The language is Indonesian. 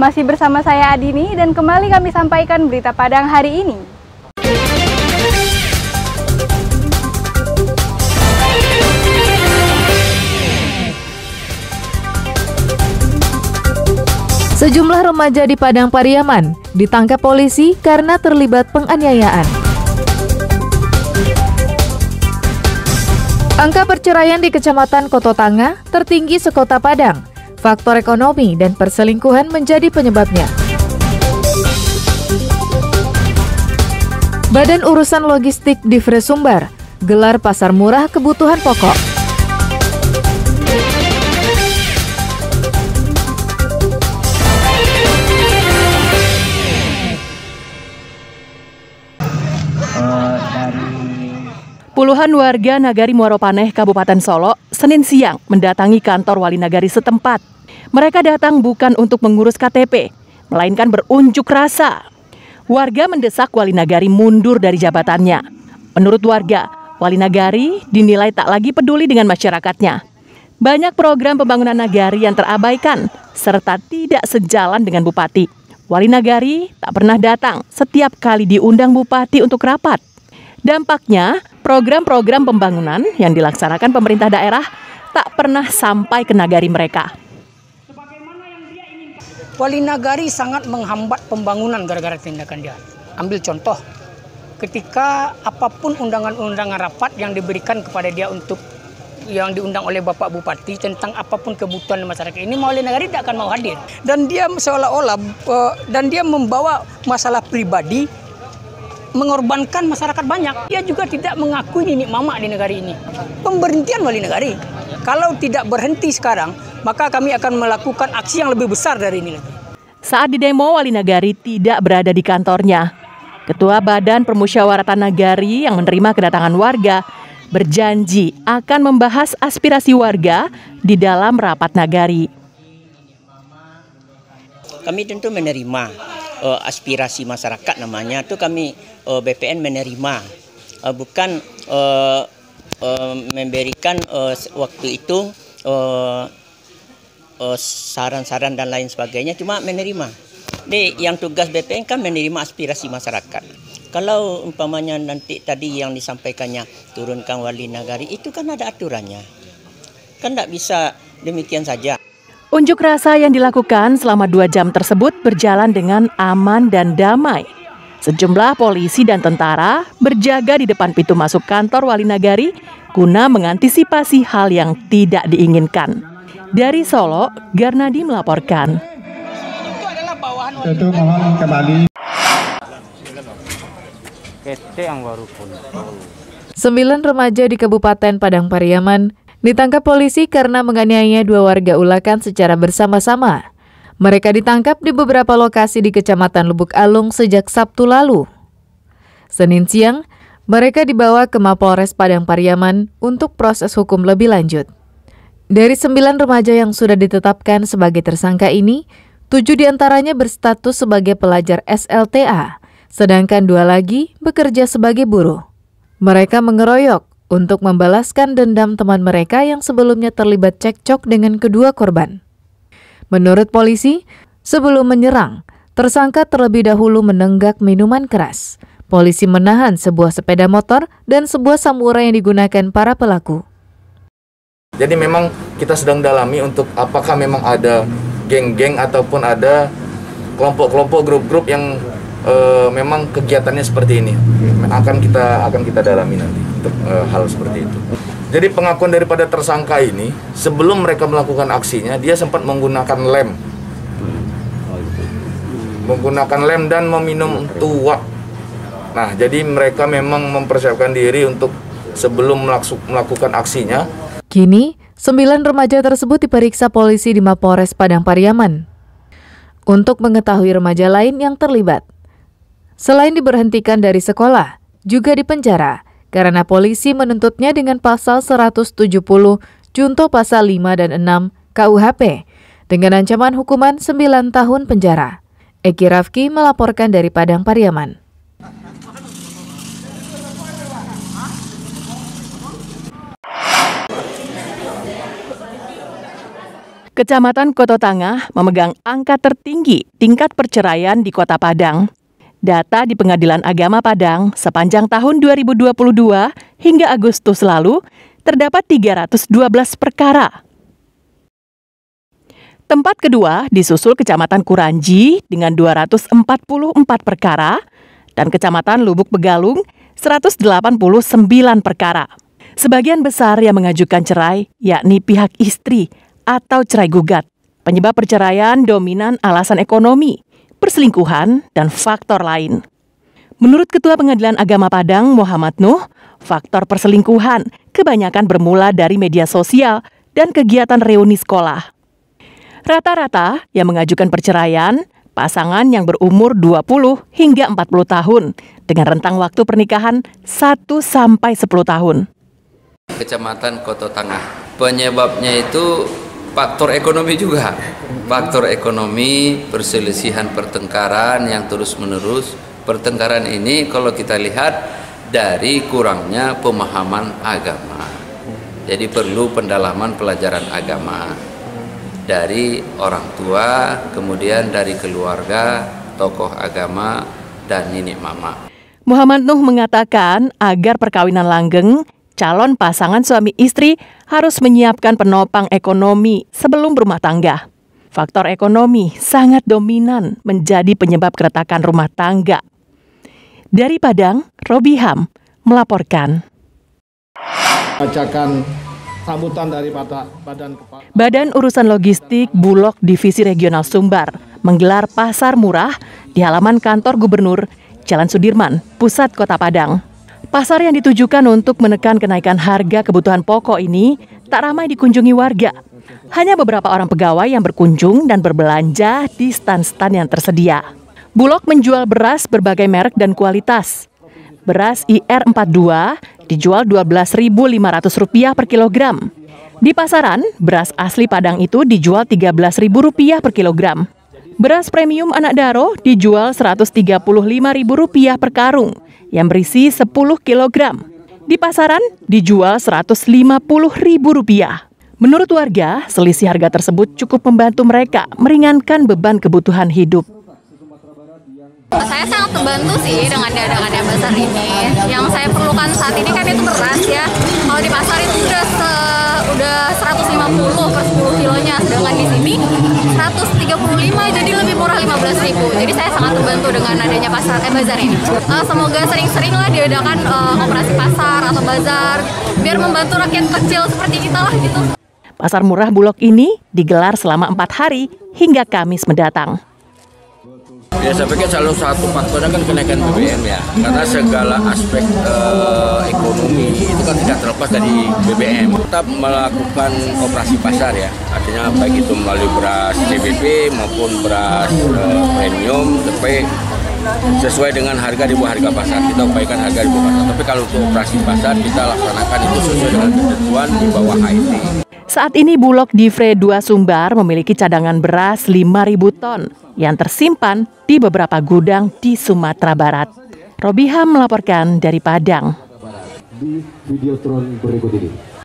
Masih bersama saya Adini dan kembali kami sampaikan berita Padang hari ini. Sejumlah remaja di Padang Pariaman ditangkap polisi karena terlibat penganiayaan. Angka perceraian di Kecamatan Kototanga tertinggi sekota Padang. Faktor ekonomi dan perselingkuhan menjadi penyebabnya. Badan Urusan Logistik Divre Sumbar gelar pasar murah kebutuhan pokok. Puluhan warga Nagari Muaro Paneh, Kabupaten Solo, Senin siang mendatangi kantor Wali Nagari setempat. Mereka datang bukan untuk mengurus KTP, melainkan berunjuk rasa. Warga mendesak Wali Nagari mundur dari jabatannya. Menurut warga, Wali Nagari dinilai tak lagi peduli dengan masyarakatnya. Banyak program pembangunan Nagari yang terabaikan, serta tidak sejalan dengan Bupati. Wali Nagari tak pernah datang setiap kali diundang Bupati untuk rapat. Dampaknya, program-program pembangunan yang dilaksanakan pemerintah daerah tak pernah sampai ke nagari mereka. Wali Nagari sangat menghambat pembangunan gara-gara tindakan dia. Ambil contoh, ketika apapun undangan-undangan rapat yang diberikan kepada dia untuk yang diundang oleh Bapak Bupati tentang apapun kebutuhan masyarakat ini, Wali Nagari tidak akan mau hadir. Dan dia seolah-olah dan dia membawa masalah pribadi, mengorbankan masyarakat banyak. Dia juga tidak mengakui nenek mama di negara ini. Pemberhentian Wali Nagari. Kalau tidak berhenti sekarang, maka kami akan melakukan aksi yang lebih besar dari ini. Saat di demo, Wali Nagari tidak berada di kantornya. Ketua Badan Permusyawaratan Nagari yang menerima kedatangan warga berjanji akan membahas aspirasi warga di dalam rapat Nagari. Kami tentu menerima aspirasi masyarakat, namanya itu kami BPN menerima, bukan memberikan waktu itu saran-saran dan lain sebagainya, cuma menerima. Jadi yang tugas BPN kan menerima aspirasi masyarakat. Kalau umpamanya nanti tadi yang disampaikannya turunkan Wali Nagari, itu kan ada aturannya, kan tidak bisa demikian saja. Unjuk rasa yang dilakukan selama 2 jam tersebut berjalan dengan aman dan damai. Sejumlah polisi dan tentara berjaga di depan pintu masuk kantor Wali Nagari guna mengantisipasi hal yang tidak diinginkan. Dari Solo, Garnadi melaporkan. Itu mohon kembali. 9 remaja di Kabupaten Padang Pariaman ditangkap polisi karena menganiaya 2 warga Ulakan secara bersama-sama. Mereka ditangkap di beberapa lokasi di Kecamatan Lubuk Alung sejak Sabtu lalu. Senin siang, mereka dibawa ke Mapolres Padang Pariaman untuk proses hukum lebih lanjut. Dari 9 remaja yang sudah ditetapkan sebagai tersangka ini, 7 diantaranya berstatus sebagai pelajar SLTA, sedangkan 2 lagi bekerja sebagai buruh. Mereka mengeroyok untuk membalaskan dendam teman mereka yang sebelumnya terlibat cekcok dengan kedua korban. Menurut polisi, sebelum menyerang, tersangka terlebih dahulu menenggak minuman keras. Polisi menahan sebuah sepeda motor dan sebuah samurai yang digunakan para pelaku. Jadi memang kita sedang dalami untuk apakah memang ada geng-geng ataupun ada kelompok-kelompok grup-grup yang memang kegiatannya seperti ini. Akan kita dalami nanti untuk hal seperti itu. Jadi pengakuan daripada tersangka ini, sebelum mereka melakukan aksinya, dia sempat menggunakan lem. Menggunakan lem dan meminum tuak. Nah, jadi mereka memang mempersiapkan diri untuk sebelum melakukan aksinya. Kini, 9 remaja tersebut diperiksa polisi di Mapolres Padang Pariaman untuk mengetahui remaja lain yang terlibat. Selain diberhentikan dari sekolah, juga dipenjara karena polisi menuntutnya dengan pasal 170 junto pasal 5 dan 6 KUHP dengan ancaman hukuman 9 tahun penjara. Eki Rafki melaporkan dari Padang Pariaman. Kecamatan Koto Tangah memegang angka tertinggi tingkat perceraian di Kota Padang. Data di Pengadilan Agama Padang sepanjang tahun 2022 hingga Agustus lalu terdapat 312 perkara. Tempat kedua disusul Kecamatan Kuranji dengan 244 perkara dan Kecamatan Lubuk Begalung 189 perkara. Sebagian besar yang mengajukan cerai yakni pihak istri atau cerai gugat. Penyebab perceraian dominan alasan ekonomi, perselingkuhan, dan faktor lain. Menurut Ketua Pengadilan Agama Padang, Muhammad Nuh, faktor perselingkuhan kebanyakan bermula dari media sosial dan kegiatan reuni sekolah. Rata-rata yang mengajukan perceraian, pasangan yang berumur 20 hingga 40 tahun dengan rentang waktu pernikahan 1 sampai 10 tahun. Kecamatan Koto Tangah. Penyebabnya itu faktor ekonomi juga. Faktor ekonomi, perselisihan pertengkaran yang terus-menerus. Pertengkaran ini kalau kita lihat dari kurangnya pemahaman agama. Jadi perlu pendalaman pelajaran agama dari orang tua, kemudian dari keluarga, tokoh agama, dan nenek mama. Muhammad Nuh mengatakan agar perkawinan langgeng, calon pasangan suami istri harus menyiapkan penopang ekonomi sebelum berumah tangga. Faktor ekonomi sangat dominan menjadi penyebab keretakan rumah tangga. Dari Padang, Robiham melaporkan. Bacakan sambutan dari Badan Urusan Logistik Bulog Divisi Regional Sumbar menggelar pasar murah di halaman kantor Gubernur Jalan Sudirman, Pusat Kota Padang. Pasar yang ditujukan untuk menekan kenaikan harga kebutuhan pokok ini tak ramai dikunjungi warga. Hanya beberapa orang pegawai yang berkunjung dan berbelanja di stan-stan yang tersedia. Bulog menjual beras berbagai merek dan kualitas. Beras IR42 dijual Rp12.500 per kilogram. Di pasaran, beras asli Padang itu dijual Rp13.000 per kilogram. Beras premium anak daro dijual Rp135.000 per karung yang berisi 10 kilogram. Di pasaran dijual Rp150.000. Menurut warga, selisih harga tersebut cukup membantu mereka meringankan beban kebutuhan hidup. Saya sangat terbantu sih dengan diadakannya pasar ini. Yang saya perlukan saat ini kan itu beras ya. Kalau di pasar itu udah 150 per 10 kilonya, sedangkan di sini 135, jadi lebih murah 15.000. Jadi saya sangat terbantu dengan adanya bazar ini. Semoga sering-sering lah diadakan operasi pasar atau bazar biar membantu rakyat kecil seperti kita lah gitu. Pasar murah Bulog ini digelar selama 4 hari hingga Kamis mendatang. Ya, saya pikir salah satu faktornya kan kenaikan BBM ya, karena segala aspek ekonomi itu kan tidak terlepas dari BBM. Tetap melakukan operasi pasar ya, artinya baik itu melalui beras CBP maupun beras premium, tapi sesuai dengan harga di bawah harga pasar. Kita upayakan harga di bawah pasar, tapi kalau untuk operasi pasar kita laksanakan itu sesuai dengan ketentuan di bawah HIT. Saat ini Bulog Divre 2 Sumbar memiliki cadangan beras 5.000 ton yang tersimpan di beberapa gudang di Sumatera Barat. Robiham melaporkan dari Padang. Di Videotron berikut ini.